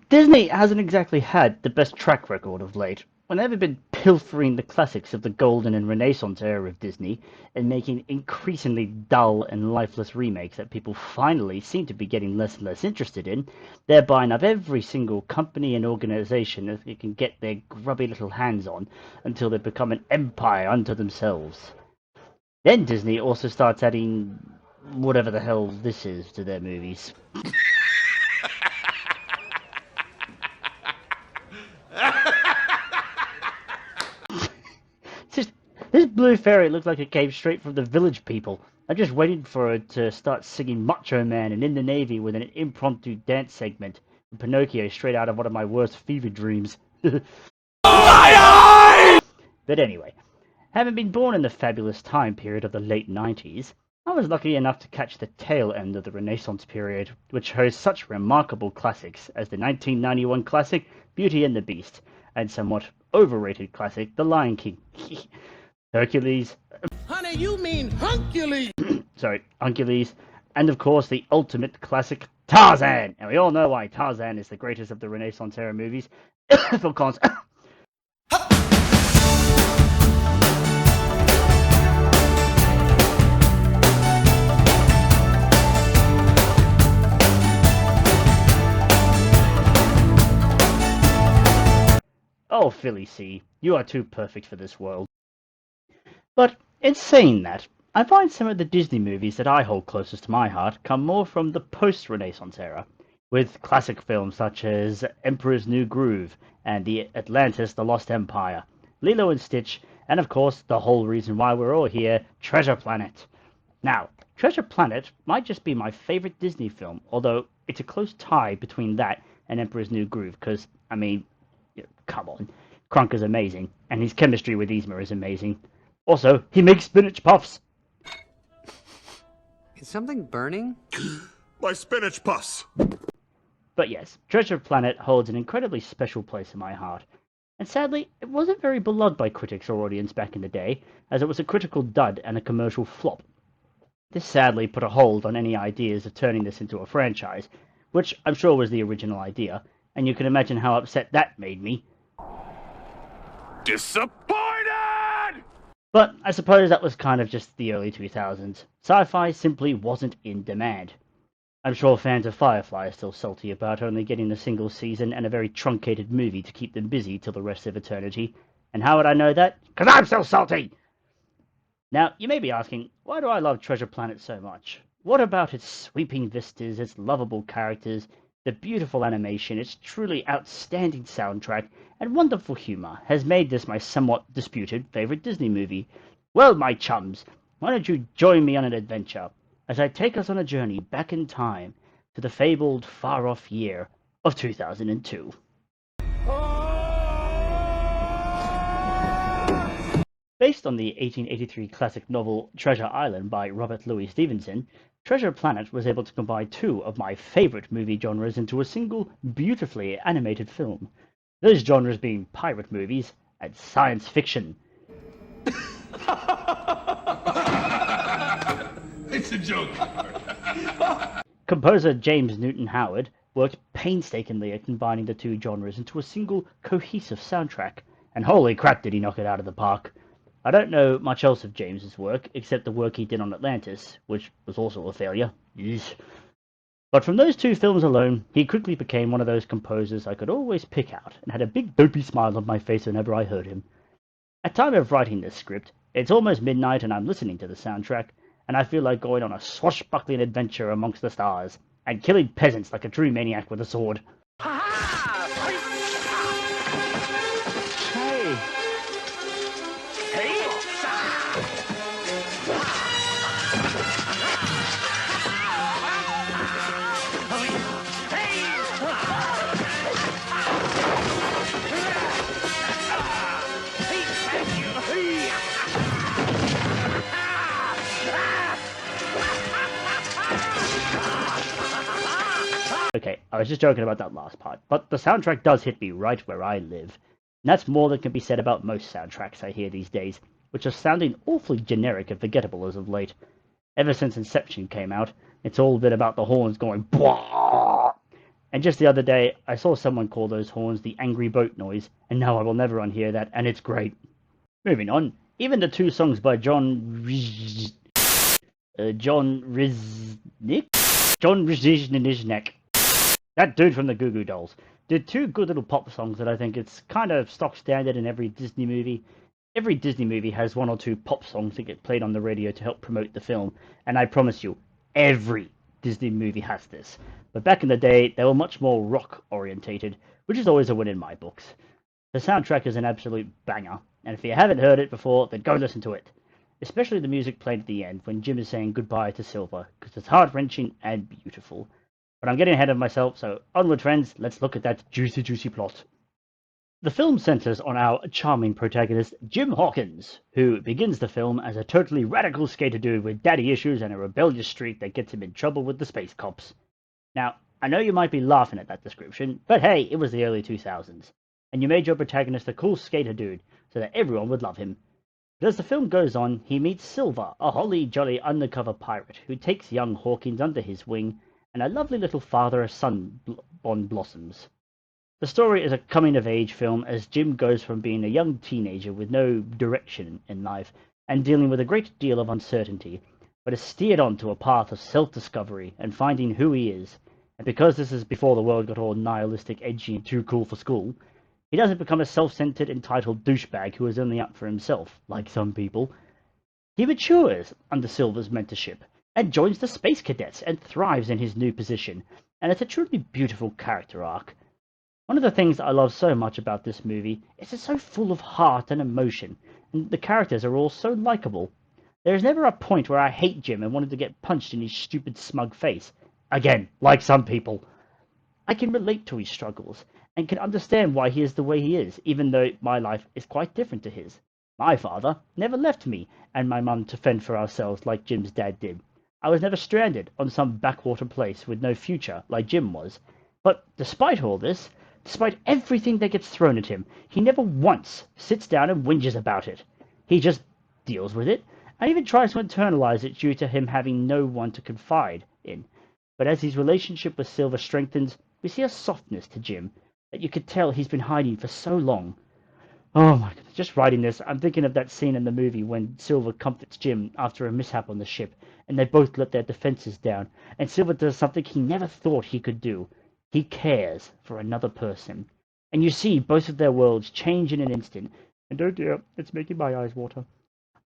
Disney hasn't exactly had the best track record of late. When they've been pilfering the classics of the golden and renaissance era of Disney and making increasingly dull and lifeless remakes that people finally seem to be getting less and less interested in, they're buying up every single company and organization that they can get their grubby little hands on until they become an empire unto themselves. Then Disney also starts adding whatever the hell this is to their movies. This blue fairy looks like it came straight from the Village People. I'm just waiting for her to start singing Macho Man and In the Navy with an impromptu dance segment. Pinocchio straight out of one of my worst fever dreams. But anyway, having been born in the fabulous time period of the late 90s, I was lucky enough to catch the tail end of the Renaissance period, which hosts such remarkable classics as the 1991 classic Beauty and the Beast, and somewhat overrated classic The Lion King. Hercules. Honey, you mean Huncules! Sorry, Hercules. And of course, the ultimate classic, Tarzan! And we all know why Tarzan is the greatest of the Renaissance era movies. Phil Collins. Oh, Philly C, you are too perfect for this world. But in saying that, I find some of the Disney movies that I hold closest to my heart come more from the post-Renaissance era, with classic films such as Emperor's New Groove and the Atlantis The Lost Empire, Lilo and Stitch, and of course the whole reason why we're all here, Treasure Planet. Now, Treasure Planet might just be my favorite Disney film, although it's a close tie between that and Emperor's New Groove, because, I mean, come on, Kronk is amazing, and his chemistry with Yzma is amazing. Also, he makes spinach puffs. Is something burning? My spinach puffs! But yes, Treasure Planet holds an incredibly special place in my heart. And sadly, it wasn't very beloved by critics or audience back in the day, as it was a critical dud and a commercial flop. This sadly put a hold on any ideas of turning this into a franchise, which I'm sure was the original idea, and you can imagine how upset that made me. Disappointed! But I suppose that was kind of just the early 2000s. Sci-fi simply wasn't in demand. I'm sure fans of Firefly are still salty about only getting a single season and a very truncated movie to keep them busy till the rest of eternity. And how would I know that? 'Cause I'm still salty! Now, you may be asking, why do I love Treasure Planet so much? What about its sweeping vistas, its lovable characters, the beautiful animation, its truly outstanding soundtrack, and wonderful humor has made this my somewhat disputed favorite Disney movie? Well, my chums, why don't you join me on an adventure as I take us on a journey back in time to the fabled far-off year of 2002. Based on the 1883 classic novel Treasure Island by Robert Louis Stevenson, Treasure Planet was able to combine two of my favorite movie genres into a single, beautifully animated film. Those genres being pirate movies and science fiction. It's a joke. Composer James Newton Howard worked painstakingly at combining the two genres into a single, cohesive soundtrack, and holy crap did he knock it out of the park. I don't know much else of James's work, except the work he did on Atlantis, which was also a failure. Yeesh. But from those two films alone, he quickly became one of those composers I could always pick out, and had a big dopey smile on my face whenever I heard him. At time of writing this script, it's almost midnight and I'm listening to the soundtrack, and I feel like going on a swashbuckling adventure amongst the stars, and killing peasants like a true maniac with a sword. Hey! Okay, I was just joking about that last part, but the soundtrack does hit me right where I live. And that's more than can be said about most soundtracks I hear these days, which are sounding awfully generic and forgettable as of late. Ever since Inception came out, it's all been about the horns going blah, And just the other day, I saw someone call those horns the angry boat noise, and now I will never unhear that, and it's great. Moving on, even the two songs by John Riznik, that dude from the Goo Goo Dolls, did two good little pop songs that I think it's kind of stock standard in every Disney movie. Every Disney movie has one or two pop songs that get played on the radio to help promote the film, and I promise you, every Disney movie has this. But back in the day, they were much more rock orientated, which is always a win in my books. The soundtrack is an absolute banger, and if you haven't heard it before, then go listen to it. Especially the music played at the end when Jim is saying goodbye to Silver, because it's heart-wrenching and beautiful. But I'm getting ahead of myself, so onward friends, let's look at that juicy plot. The film centers on our charming protagonist, Jim Hawkins, who begins the film as a totally radical skater dude with daddy issues and a rebellious streak that gets him in trouble with the space cops. Now, I know you might be laughing at that description, but hey, it was the early 2000s, and you made your protagonist a cool skater dude so that everyone would love him. But as the film goes on, he meets Silver, a holly jolly undercover pirate who takes young Hawkins under his wing, and a lovely little father-son bond blossoms. The story is a coming-of-age film as Jim goes from being a young teenager with no direction in life and dealing with a great deal of uncertainty, but is steered on to a path of self-discovery and finding who he is. And because this is before the world got all nihilistic, edgy, and too cool for school, he doesn't become a self-centered, entitled douchebag who is only up for himself, like some people. He matures under Silver's mentorship and joins the Space Cadets and thrives in his new position, and it's a truly beautiful character arc. One of the things I love so much about this movie is it's so full of heart and emotion, and the characters are all so likable. There is never a point where I hate Jim and wanted to get punched in his stupid smug face. Again, like some people. I can relate to his struggles, and can understand why he is the way he is, even though my life is quite different to his. My father never left me and my mum to fend for ourselves like Jim's dad did. I was never stranded on some backwater place with no future like Jim was. But despite all this, despite everything that gets thrown at him, he never once sits down and whinges about it. He just deals with it, and even tries to internalize it due to him having no one to confide in. But as his relationship with Silver strengthens, we see a softness to Jim that you could tell he's been hiding for so long. Oh my god, just writing this, I'm thinking of that scene in the movie when Silver comforts Jim after a mishap on the ship, and they both let their defenses down, and Silver does something he never thought he could do. He cares for another person. And you see both of their worlds change in an instant, and oh dear, it's making my eyes water.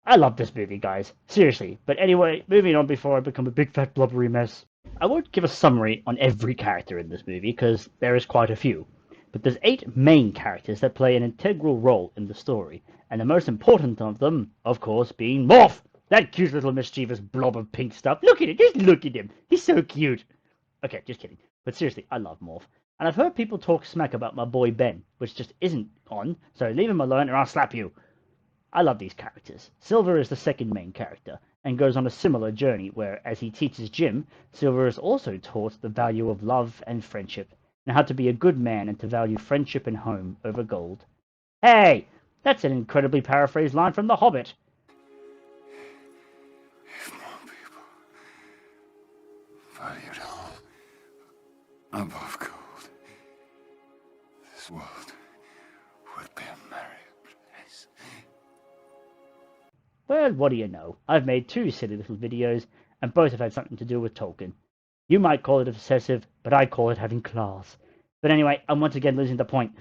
I love this movie, guys. Seriously. But anyway, moving on before I become a big fat blubbery mess. I won't give a summary on every character in this movie, because there is quite a few. But there's 8 main characters that play an integral role in the story, and the most important of them, of course, being Morph! That cute little mischievous blob of pink stuff. Look at it, just look at him. He's so cute. Okay, just kidding. But seriously, I love Morph. And I've heard people talk smack about my boy Ben, which just isn't on, so leave him alone or I'll slap you. I love these characters. Silver is the second main character, and goes on a similar journey where, as he teaches Jim, Silver is also taught the value of love and friendship, and how to be a good man and to value friendship and home over gold. Hey! That's an incredibly paraphrased line from The Hobbit. If more people valued home above gold, this world would be a merry place. Well, what do you know? I've made 2 silly little videos, and both have had something to do with Tolkien. You might call it obsessive, but I call it having class. But anyway, I'm once again losing the point.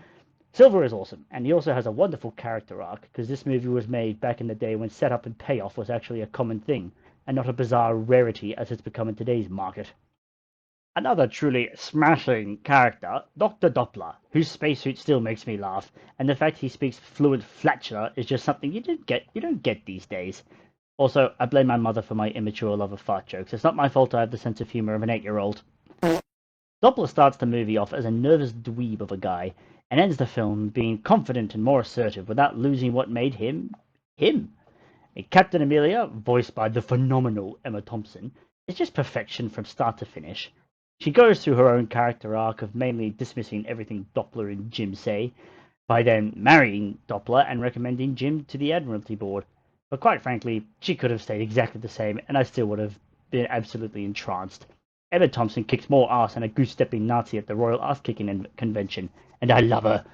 Silver is awesome, and he also has a wonderful character arc, because this movie was made back in the day when setup and payoff was actually a common thing, and not a bizarre rarity as it's become in today's market. Another truly smashing character, Dr. Doppler, whose spacesuit still makes me laugh, and the fact he speaks fluent Flatula is just something you don't get these days. Also, I blame my mother for my immature love of fart jokes. It's not my fault I have the sense of humor of an 8-year-old. Doppler starts the movie off as a nervous dweeb of a guy, and ends the film being confident and more assertive without losing what made him, him. And Captain Amelia, voiced by the phenomenal Emma Thompson, is just perfection from start to finish. She goes through her own character arc of mainly dismissing everything Doppler and Jim say, by then marrying Doppler and recommending Jim to the Admiralty Board. But quite frankly, she could have stayed exactly the same, and I still would have been absolutely entranced. Emma Thompson kicked more ass than a goose-stepping Nazi at the Royal Ass-Kicking Convention, and I love her.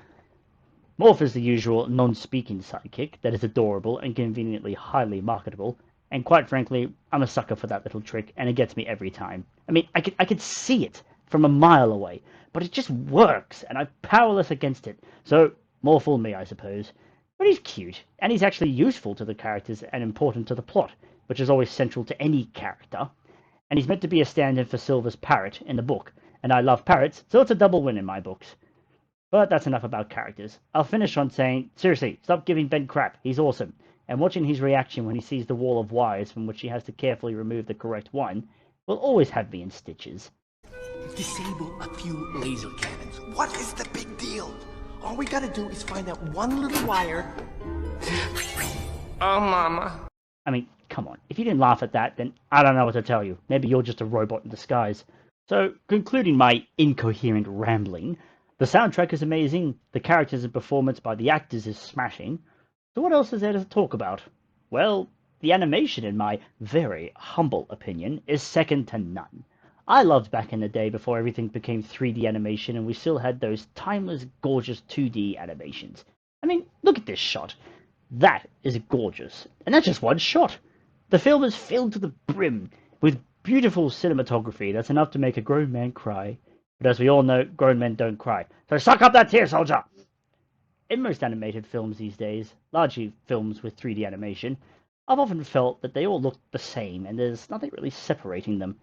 Morph is the usual non-speaking sidekick that is adorable and conveniently highly marketable, and quite frankly, I'm a sucker for that little trick, and it gets me every time. I mean, I could see it from a mile away, but it just works, and I'm powerless against it, so more fool me, I suppose. But he's cute, and he's actually useful to the characters and important to the plot, which is always central to any character. And he's meant to be a stand-in for Silver's parrot in the book, and I love parrots, so it's a double win in my books. But that's enough about characters. I'll finish on saying, seriously, stop giving Ben crap, he's awesome. And watching his reaction when he sees the wall of wires from which he has to carefully remove the correct one will always have me in stitches. Disable a few laser cannons. What is the big deal? All we gotta do is find out one little wire. Oh, Mama. I mean, come on. If you didn't laugh at that, then I don't know what to tell you. Maybe you're just a robot in disguise. So, concluding my incoherent rambling, the soundtrack is amazing, the characters and performance by the actors is smashing. So what else is there to talk about? Well, the animation, in my very humble opinion, is second to none. I loved back in the day before everything became 3D animation and we still had those timeless, gorgeous 2D animations. I mean, look at this shot. That is gorgeous. And that's just one shot. The film is filled to the brim with beautiful cinematography that's enough to make a grown man cry. But as we all know, grown men don't cry. So suck up that tear, soldier! In most animated films these days, largely films with 3D animation, I've often felt that they all look the same and there's nothing really separating them.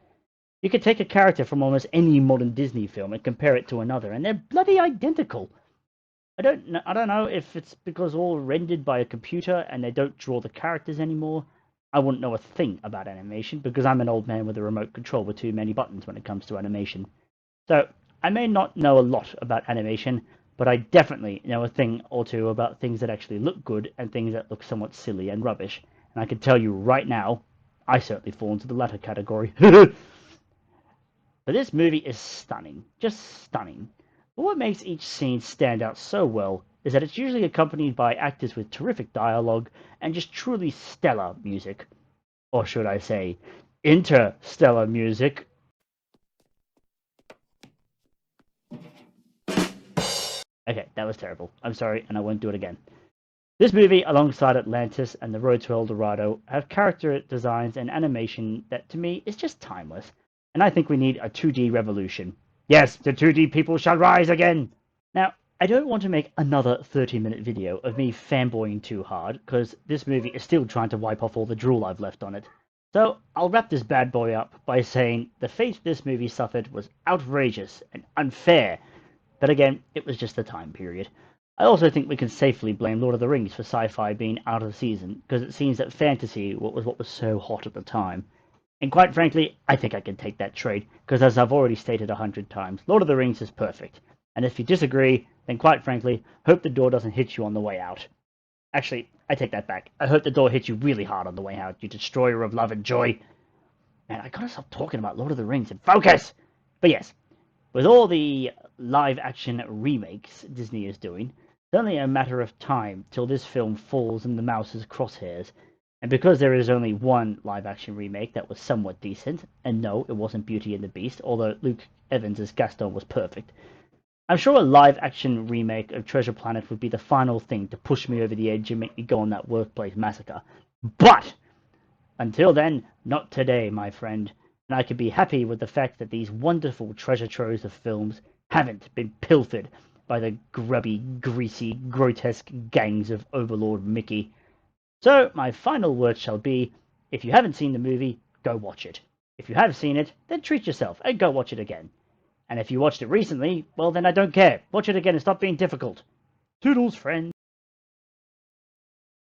You could take a character from almost any modern Disney film and compare it to another, and they're bloody identical. I don't know if it's because all rendered by a computer and they don't draw the characters anymore. I wouldn't know a thing about animation because I'm an old man with a remote control with too many buttons when it comes to animation. So, I may not know a lot about animation, but I definitely know a thing or two about things that actually look good and things that look somewhat silly and rubbish. And I can tell you right now, I certainly fall into the latter category. But this movie is stunning, just stunning. But what makes each scene stand out so well is that it's usually accompanied by actors with terrific dialogue and just truly stellar music. Or should I say, interstellar music. Okay, that was terrible. I'm sorry, and I won't do it again. This movie, alongside Atlantis and The Road to El Dorado, have character designs and animation that, to me, is just timeless. And I think we need a 2D revolution. Yes, the 2D people shall rise again! Now, I don't want to make another 30-minute video of me fanboying too hard, because this movie is still trying to wipe off all the drool I've left on it. So, I'll wrap this bad boy up by saying the fate this movie suffered was outrageous and unfair. But again, it was just the time period. I also think we can safely blame Lord of the Rings for sci-fi being out of season, because it seems that fantasy was what was so hot at the time. And quite frankly, I think I can take that trade, because as I've already stated 100 times, Lord of the Rings is perfect. And if you disagree, then quite frankly, hope the door doesn't hit you on the way out. Actually, I take that back. I hope the door hits you really hard on the way out, you destroyer of love and joy. Man, I gotta stop talking about Lord of the Rings and focus! But yes, with all the live-action remakes Disney is doing, it's only a matter of time till this film falls in the mouse's crosshairs. And because there is only one live-action remake that was somewhat decent, and no, it wasn't Beauty and the Beast, although Luke Evans as Gaston was perfect, I'm sure a live-action remake of Treasure Planet would be the final thing to push me over the edge and make me go on that workplace massacre. But until then, not today, my friend. And I could be happy with the fact that these wonderful treasure troves of films haven't been pilfered by the grubby, greasy, grotesque gangs of Overlord Mickey. So, my final word shall be, if you haven't seen the movie, go watch it. If you have seen it, then treat yourself and go watch it again. And if you watched it recently, well then I don't care. Watch it again and stop being difficult. Toodles, friend.